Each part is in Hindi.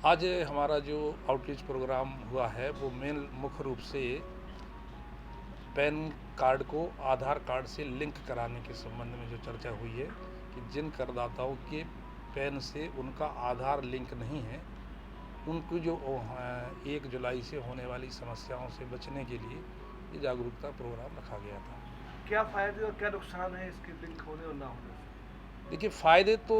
आज हमारा जो आउटरीच प्रोग्राम हुआ है वो मुख्य रूप से पैन कार्ड को आधार कार्ड से लिंक कराने के संबंध में जो चर्चा हुई है कि जिन करदाताओं के पैन से उनका आधार लिंक नहीं है उनको जो 1 जुलाई से होने वाली समस्याओं से बचने के लिए ये जागरूकता प्रोग्राम रखा गया था। क्या फ़ायदे और क्या नुकसान है इसके लिंक होने और ना होने से? देखिए, फ़ायदे तो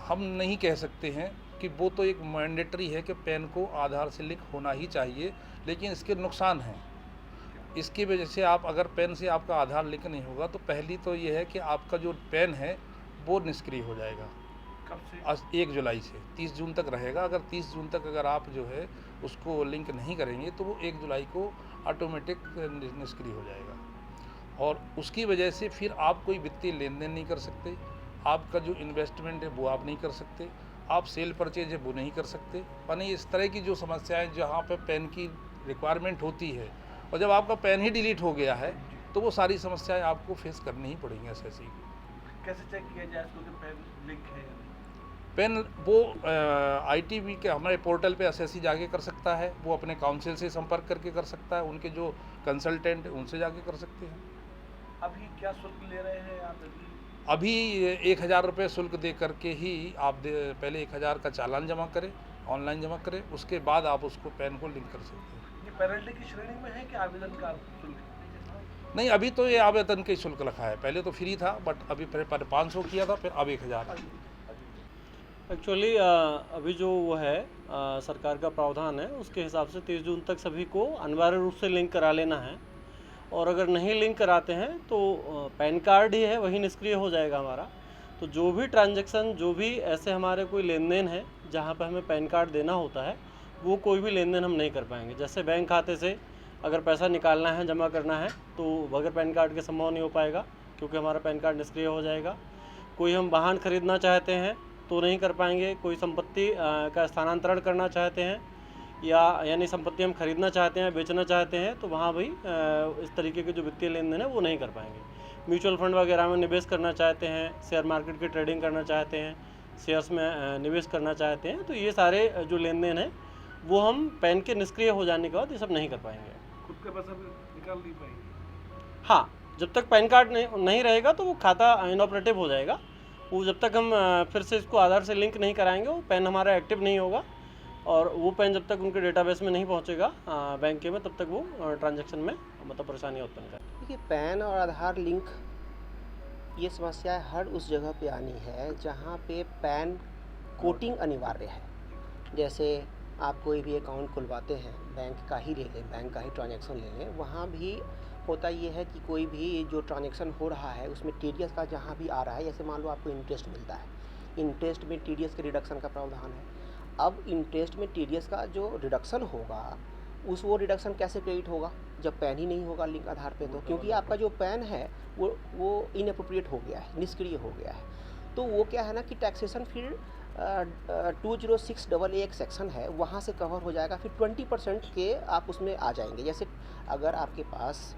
हम नहीं कह सकते हैं कि वो तो एक मैंडेटरी है कि पैन को आधार से लिंक होना ही चाहिए, लेकिन इसके नुकसान हैं। इसकी वजह से आप अगर पैन से आपका आधार लिंक नहीं होगा तो पहली तो ये है कि आपका जो पैन है वो निष्क्रिय हो जाएगा। कब से? 1 जुलाई से 30 जून तक रहेगा। अगर 30 जून तक अगर आप जो है उसको लिंक नहीं करेंगे तो वो 1 जुलाई को ऑटोमेटिक निष्क्रिय हो जाएगा और उसकी वजह से फिर आप कोई वित्तीय लेन देन नहीं कर सकते, आपका जो इन्वेस्टमेंट है वो आप नहीं कर सकते, आप सेल परचेज है वो नहीं कर सकते। यानी इस तरह की जो समस्याएं जहाँ पे पैन की रिक्वायरमेंट होती है और जब आपका पैन ही डिलीट हो गया है तो वो सारी समस्याएं आपको फेस करनी ही पड़ेंगी। एसएससी कैसे चेक किया जाए इसको कि पैन लिंक है या नहीं? पैन वो आईटीबी के हमारे पोर्टल पे एसएससी जाके कर सकता है, वो अपने काउंसिल से संपर्क करके कर सकता है, उनके जो कंसल्टेंट उनसे जाके कर सकते हैं। अभी क्या शुल्क ले रहे हैं आप? अभी 1000 रुपये शुल्क दे करके ही आप पहले 1000 का चालान जमा करें, ऑनलाइन जमा करें, उसके बाद आप उसको पैन को लिंक कर सकते हैं। ये पेनल्टी की श्रेणी में है कि आवेदन का शुल्क? नहीं, अभी तो ये आवेदन के शुल्क रखा है, पहले तो फ्री था बट अभी पहले 500 किया था, फिर अब 1000। एक्चुअली अभी जो वो है सरकार का प्रावधान है उसके हिसाब से 30 जून तक सभी को अनिवार्य रूप से लिंक करा लेना है और अगर नहीं लिंक कराते हैं तो पैन कार्ड ही है वही निष्क्रिय हो जाएगा हमारा। तो जो भी ट्रांजैक्शन, जो भी ऐसे हमारे कोई लेन देन है जहाँ पर हमें पैन कार्ड देना होता है वो कोई भी लेन देन हम नहीं कर पाएंगे। जैसे बैंक खाते से अगर पैसा निकालना है, जमा करना है तो बगैर पैन कार्ड के संभव नहीं हो पाएगा क्योंकि हमारा पैन कार्ड निष्क्रिय हो जाएगा। कोई हम वाहन खरीदना चाहते हैं तो नहीं कर पाएंगे। कोई संपत्ति का स्थानांतरण करना चाहते हैं यानी संपत्ति हम खरीदना चाहते हैं, बेचना चाहते हैं तो वहाँ भी इस तरीके के जो वित्तीय लेन देन है वो नहीं कर पाएंगे। म्यूचुअल फंड वगैरह में निवेश करना चाहते हैं, शेयर मार्केट की ट्रेडिंग करना चाहते हैं, शेयर्स में निवेश करना चाहते हैं तो ये सारे जो लेन देन है वो हम पैन के निष्क्रिय हो जाने के बाद ये सब नहीं कर पाएंगे। खुद का पैसा भी निकाल नहीं पाएंगे? हाँ, जब तक पैन कार्ड नहीं रहेगा तो वो खाता इनऑपरेटिव हो जाएगा। वो जब तक हम फिर से इसको आधार से लिंक नहीं कराएंगे वो पैन हमारा एक्टिव नहीं होगा और वो पैन जब तक उनके डेटाबेस में नहीं पहुंचेगा बैंक के में तब तक वो ट्रांजैक्शन में मतलब परेशानी उत्पन्न करेगा। देखिए, पैन और आधार लिंक ये समस्या हर उस जगह पे आनी है जहाँ पे पैन कोटिंग अनिवार्य है। जैसे आप कोई भी अकाउंट खुलवाते हैं, बैंक का ही ले लें, बैंक का ही ट्रांजैक्शन ले लें, वहाँ भी होता ये है कि कोई भी जो ट्रांजैक्शन हो रहा है उसमें टीडीएस का जहाँ भी आ रहा है, जैसे मान लो आपको इंटरेस्ट मिलता है, इंटरेस्ट में टीडीएस के रिडक्शन का प्रावधान है। अब इंटरेस्ट में टीडीएस का जो रिडक्शन होगा वो रिडक्शन कैसे क्रेडिट होगा जब पैन ही नहीं होगा लिंक आधार पे? तो क्योंकि आपका जो पैन है वो इनअप्रोप्रिएट हो गया है, निष्क्रिय हो गया है। तो वो क्या है ना कि टैक्सेशन फिर 206AA एक सेक्शन है वहाँ से कवर हो जाएगा, फिर 20% के आप उसमें आ जाएंगे। जैसे अगर आपके पास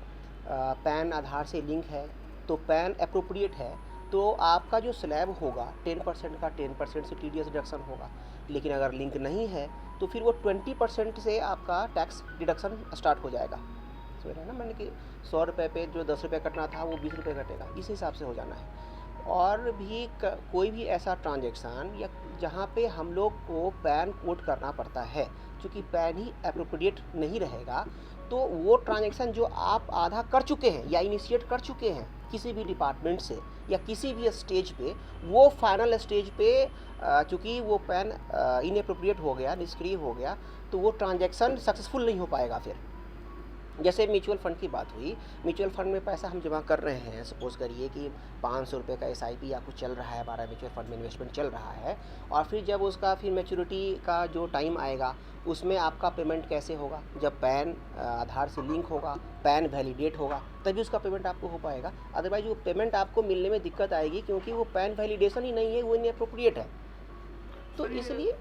पैन आधार से लिंक है तो पैन अप्रोप्रिएट है तो आपका जो स्लैब होगा 10% का 10% से टीडीएस डिडक्शन होगा। लेकिन अगर लिंक नहीं है तो फिर वो 20% से आपका टैक्स डिडक्शन स्टार्ट हो जाएगा। समझ रहे हैं ना, मैंने कि 100 रुपये पे जो 10 रुपये कटना था वो 20 रुपये कटेगा, इस हिसाब से हो जाना है। और भी कोई भी ऐसा ट्रांजैक्शन या जहाँ पे हम लोग को पैन कोड करना पड़ता है, क्योंकि पैन ही अप्रोप्रिएट नहीं रहेगा तो वो ट्रांजैक्शन जो आप आधा कर चुके हैं या इनिशिएट कर चुके हैं किसी भी डिपार्टमेंट से या किसी भी स्टेज पे, वो फाइनल स्टेज पे चूँकि वो पैन इनअप्रोप्रिएट हो गया, निष्क्रिय हो गया, तो वो ट्रांजैक्शन सक्सेसफुल नहीं हो पाएगा। फिर जैसे म्यूचुअल फ़ंड की बात हुई, म्यूचुअल फ़ंड में पैसा हम जमा कर रहे हैं, सपोज़ करिए कि 500 रुपये का SIP या कुछ चल रहा है, हमारा म्यूचुअल फ़ंड में इन्वेस्टमेंट चल रहा है, और फिर जब उसका फिर मैच्योरिटी का जो टाइम आएगा उसमें आपका पेमेंट कैसे होगा? जब पैन आधार से लिंक होगा, पैन वैलिडेट होगा, तभी उसका पेमेंट आपको हो पाएगा। अदरवाइज वो पेमेंट आपको मिलने में दिक्कत आएगी क्योंकि वो पैन वैलिडेशन ही नहीं है, वो इनअप्रोप्रिएट है। तो इसलिए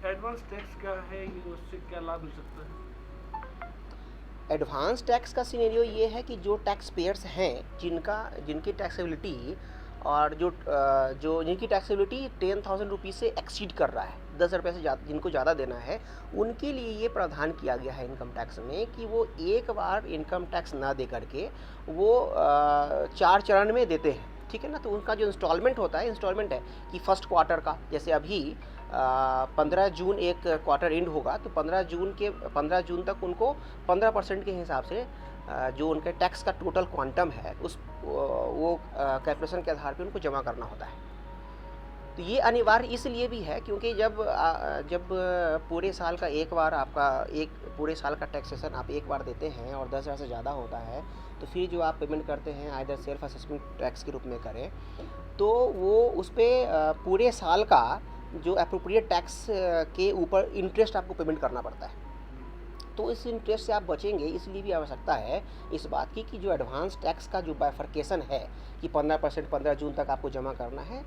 एडवांस टैक्स क्या है, उससे क्या लाभ मिल सकता है? एडवांस टैक्स का सिनेरियो ये है कि जो टैक्स पेयर्स हैं जिनकी टैक्सेबिलिटी और जो जिनकी टैक्सेबिलिटी 10,000 रुपीज़ से एक्सीड कर रहा है, 10,000 रुपये से जिनको ज़्यादा देना है, उनके लिए ये प्रावधान किया गया है इनकम टैक्स में कि वो एक बार इनकम टैक्स ना दे करके वो 4 चरण में देते हैं, ठीक है ना। तो उनका जो इंस्टॉलमेंट होता है, इंस्टॉलमेंट है कि फर्स्ट क्वार्टर का, जैसे अभी 15 जून एक क्वार्टर एंड होगा, तो 15 जून तक उनको 15% के हिसाब से जो उनके टैक्स का टोटल क्वांटम है वो कैलकुलेशन के आधार पे उनको जमा करना होता है। तो ये अनिवार्य इसलिए भी है क्योंकि जब पूरे साल का एक बार आपका पूरे साल का टैक्सेशन आप एक बार देते हैं और 10,000 से ज़्यादा होता है, तो फिर जो आप पेमेंट करते हैं आइदर सेल्फ असेसमेंट टैक्स के रूप में करें, तो वो उस पर पूरे साल का जो अप्रोप्रिएट टैक्स के ऊपर इंटरेस्ट आपको पेमेंट करना पड़ता है। तो इस इंटरेस्ट से आप बचेंगे, इसलिए भी आवश्यकता है इस बात की कि जो एडवांस टैक्स का जो बाइफर्केशन है कि 15% 15 जून तक आपको जमा करना है,